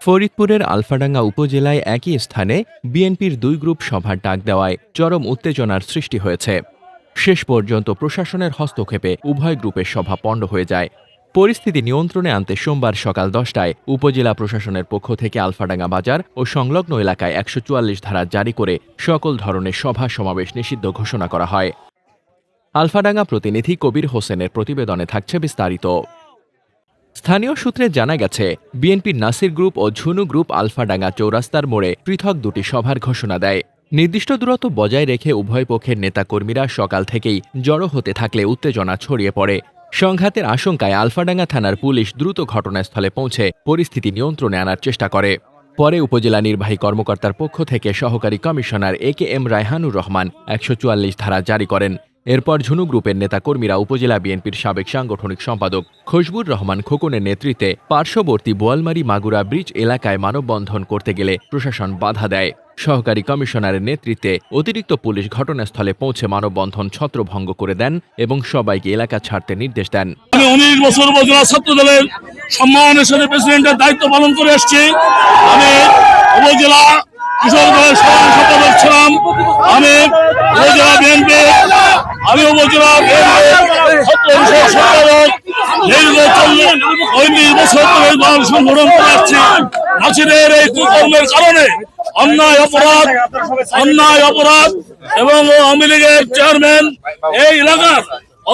ফরিদপুরের আলফাডাঙ্গা উপজেলায় একই স্থানে বিএনপির দুই গ্রুপ সভার ডাক দেওয়ায় চরম উত্তেজনার সৃষ্টি হয়েছে। শেষ পর্যন্ত প্রশাসনের হস্তক্ষেপে উভয় গ্রুপের সভা পণ্ড হয়ে যায়। পরিস্থিতি নিয়ন্ত্রণে আনতে সোমবার সকাল 10টায় উপজেলা প্রশাসনের পক্ষ থেকে আলফাডাঙ্গা বাজার ও সংলগ্ন এলাকায় ১৪৪ ধারা জারি করে সকল ধরনের সভা সমাবেশ নিষিদ্ধ ঘোষণা করা হয়। আলফাডাঙ্গা প্রতিনিধি কবির হোসেনের প্রতিবেদনে থাকছে বিস্তারিত। স্থানীয় সূত্রে জানা গেছে, বিএনপির নাসির গ্রুপ ও ঝুনু গ্রুপ আলফাডাঙ্গা চৌরাস্তার মোড়ে পৃথক দুটি সভার ঘোষণা দেয়। নির্দিষ্ট দূরত্ব বজায় রেখে উভয় পক্ষের নেতাকর্মীরা সকাল থেকেই জড়ো হতে থাকলে উত্তেজনা ছড়িয়ে পড়ে। সংঘাতের আশঙ্কায় আলফাডাঙ্গা থানার পুলিশ দ্রুত ঘটনাস্থলে পৌঁছে পরিস্থিতি নিয়ন্ত্রণে আনার চেষ্টা করে। পরে উপজেলা নির্বাহী কর্মকর্তার পক্ষ থেকে সহকারী কমিশনার AKM রায়হানুর রহমান ১৪৪ ধারা জারি করেন। এরপর ঝুনু গ্রুপের নেতাকর্মীরা উপজেলা বিএনপির সাবেক সাংগঠনিক সম্পাদক খসবুর রহমান খোকনের নেতৃত্বে পার্শ্ববর্তী বোয়ালমারী মাগুরা ব্রিজ এলাকায় মানববন্ধন করতে গেলে প্রশাসন বাধা দেয়। সহকারী কমিশনারের নেতৃত্বে অতিরিক্ত পুলিশ ঘটনাস্থলে পৌঁছে মানববন্ধন ছত্রভঙ্গ করে দেন এবং সবাইকে এলাকা ছাড়তে নির্দেশ দেন। আমি 19 বছর উপজেলা ছাত্র দলের সম্মানের সাথে প্রেসিডেন্টের দায়িত্ব পালন করে আসছি। আমি উপজেলা কৃষক দলের সাধারণ সম্পাদক ছিলাম। আমি উপজেলা বিএনপি ছাত্র বিষয়ক সম্পাদক। দীর্ঘ 39 বছর ধরে দল সংগঠন করে আসছি। নাসিরের এই কুকর্মের কারণে অন্যায় অপরাধ এবং আওয়ামী লীগের চেয়ারম্যান এই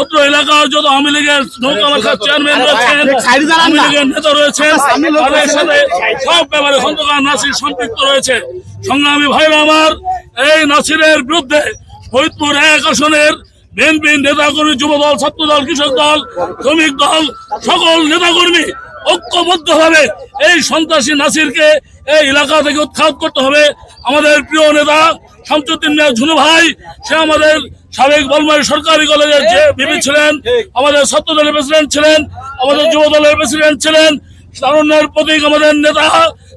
অত্র এলাকার যত আওয়ামী লীগের নৌকা চেয়ারম্যান রয়েছেন, আওয়ামী লীগের নেতা রয়েছেন, তাদের সাথে সব ব্যাপারে খন্দকার নাসির সম্পৃক্ত রয়েছে। সংগ্রামী ভাইরা আমার, এই নাসিরের বিরুদ্ধে ফরিদপুর 1 আসনের বিএনপি নেতাকর্মী, যুবদল, ছাত্রদল, কৃষক দল, শ্রমিক দল সকল নেতাকর্মী ঐক্যবদ্ধভাবে এই সন্ত্রাসী নাসিরকে এই এলাকা থেকে উৎখাত করতে হবে। আমাদের প্রিয় নেতা শামসুদ্দিন মিয়া ঝুনু ভাই, সে আমাদের সাবেক বোয়ালমারী সরকারি কলেজের যে ভিপি ছিলেন, আমাদের ছাত্র দলের প্রেসিডেন্ট ছিলেন, আমাদের যুব দলের প্রেসিডেন্ট ছিলেন। তারুণ্যের প্রতীক আমাদের নেতা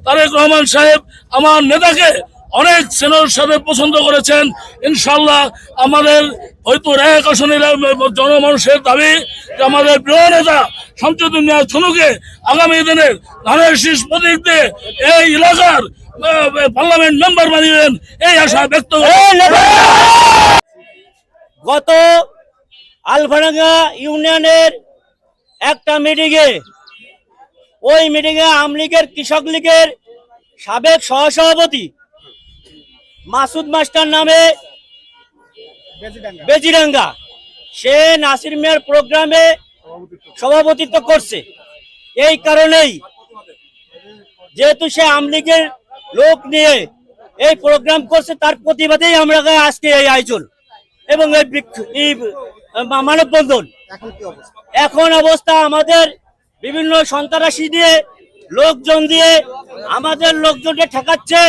তারেক রহমান সাহেব আমার নেতাকে অনেক স্নেহের সাথে পছন্দ করেছেন। ইনশাল্লাহ আমাদের হয়তো 1 আসনের জনমানুষের দাবি যে আমাদের প্রিয় নেতা শামসুদ্দিন মিয়া ঝুনুকে আগামী দিনের ধানের শীষ প্রতীক দিয়ে এই এলাকার পার্লামেন্ট মেম্বার বানিয়েছেন, এই আশা ব্যক্ত করেন। গত আলফাডাঙ্গা ইউনিয়নের একটা মিটিংয়ে, ওই মিটিংয়ে আওয়ামী লীগের কৃষক লীগের সাবেক সহসভাপতি মাসুদ মাস্টার নামে বেজিডাঙ্গা, সে নাসির মিয়ার প্রোগ্রামে সভাপতিত্ব করছে। এই কারণেই, যেহেতু সে আওয়ামী লীগের লোক নিয়ে এই প্রোগ্রাম করছে, তার প্রতিবাদেই আমরা আজকে এই আয়োজন এবং এই মানববন্ধন। এখন অবস্থা আমাদের বিভিন্ন সন্ত্রাসী দিয়ে লোকজন দিয়ে আমাদের লোকজনকে ঠেকাচ্ছে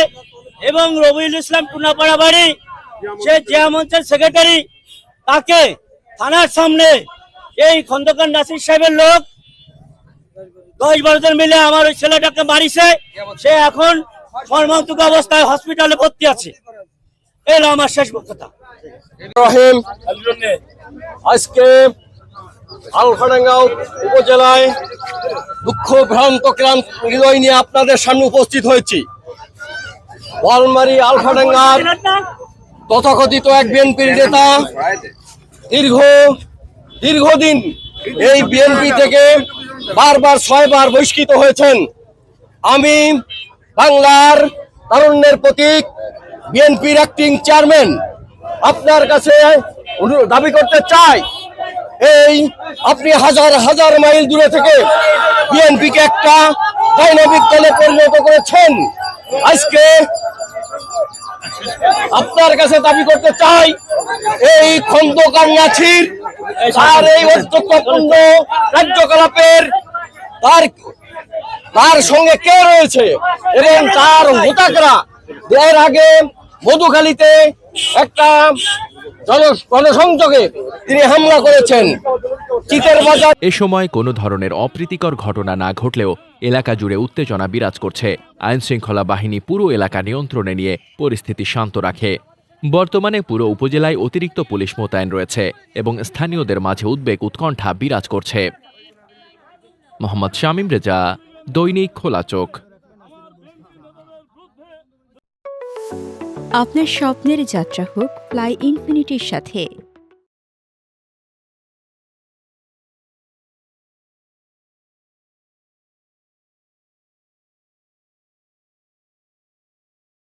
এবং রবিউল ইসলাম টুনাপাড়া বাড়ি, সে জিয়া মঞ্চের সেক্রেটারি, তাকে থানার সামনে এই খন্দকার নাসির সাহেবের লোক 10-12 জন মিলে আমার ওই ছেলেটাকে মারিছে। সে এখন মর্মান্তিক অবস্থায় হসপিটালে ভর্তি আছে। এলো আমার শেষ কথা। আজকে আলফাডাঙ্গা উপজেলায় দুঃখ ভ্রান্ত ক্লান্ত হৃদয় নিয়ে আপনাদের সামনে উপস্থিত হয়েছি। বোয়ালমারী আলফাডাঙ্গার তথাকথিত এক বিএনপির নেতা দীর্ঘদিন এই বিএনপি থেকে বারবার 6 বার বহিষ্কৃত হয়েছেন। আমি বাংলার তারুণ্যের প্রতীক বিএনপির অ্যাক্টিং চেয়ারম্যান আপনার কাছে দাবি করতে চাই, এই আপনি হাজার হাজার মাইল দূরে থেকে বিএনপিকে একটা ডাইনামিক দলে পরিণত করেছেন। আজকে আপনার কাছে দাবি করতে চাই, এই খন্দকার নাসির আর এই অত্যন্তপূর্ণ কার্যকলাপের তার সঙ্গে কে রয়েছে এবং তার হোতাকরা এর আগে মধুখালীতে একটা গণসংযোগে তিনি হামলা করেছেন। এ সময় কোনো ধরনের অপ্রীতিকর ঘটনা না ঘটলেও এলাকা জুড়ে উত্তেজনা বিরাজ করছে। আইনশৃঙ্খলা বাহিনী পুরো এলাকা নিয়ন্ত্রণে নিয়ে পরিস্থিতি শান্ত রাখে। বর্তমানে পুরো উপজেলায় অতিরিক্ত পুলিশ মোতায়েন রয়েছে এবং স্থানীয়দের মাঝে উদ্বেগ উৎকণ্ঠা বিরাজ করছে। মোহাম্মদ শামীম রেজা, দৈনিক খোলা চোখ। আপনার স্বপ্নের যাত্রা হোক ফ্লাই ইনফিনিটির সাথে।